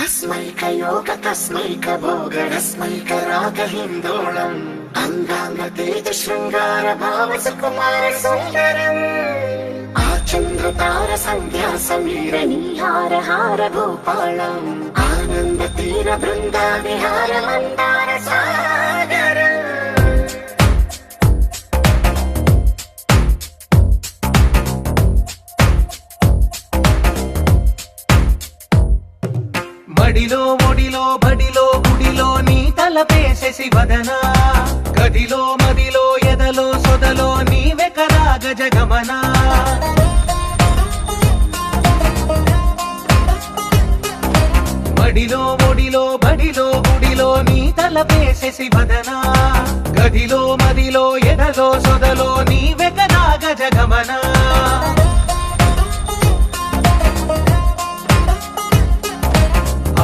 తస్మైక తస్మైక భోగరస్మైక రాగహిందోళం అంగాంగ తేజ శృంగార భావ సుకుమార సుందరం ఆచంద్రతార సంధ్యా సమీర నీహార హార భూపాళం ఆనంద తీర బృంద విహార మందార సాగరం. మడిలో ఒడిలో బడిలో గుడిలో నీ తలపేసేసి వదనా గదిలో మదిలో ఎదలో సొదలో నీవె కదా గజగమనా. మడిలో ఒడిలో బడిలో గుడిలో నీ తలపేసేసి వదనా గదిలో మదిలో ఎదలో సొదలో నీవె కదా గజగమనా.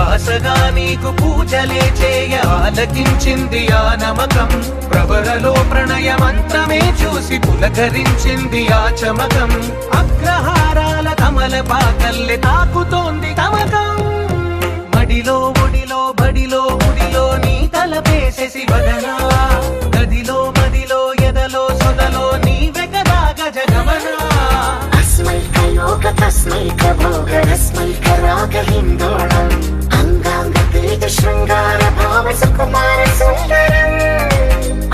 ఆశగా నీకు పూజలే చేయ ఆలకించింది ఆ నమకం ప్రవరలో ప్రణయ మంత్రమే చూసి పులకరించింది ఆ చమకం అగ్రహారాల కమల పాకల్లె తాకుతోంది తమకం. మడిలో ఒడిలో బడిలో గుడిలో నీ తలపేసేసి వదనా గదిలో మదిలో ఎదలో సొదలో నీవె కదా గజగమనా. తస్మైక భోగరస్మైక రాగహిందోళం అంగాంగ తేజ శృంగార భావ సుకుమార సుందరం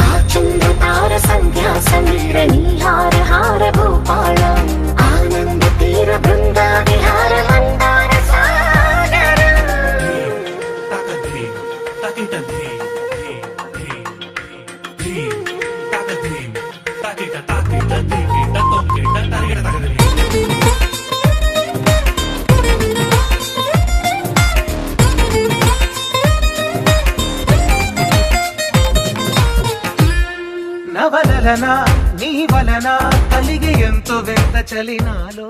ఆచంద్రతార సంధ్యా సమీర నీహార హార భూపాళం ఆనంద తీర బృంద విహార మందార సాగరం. నవలనా నీ వలన కలిగి ఎంతో వింత చలినాలో.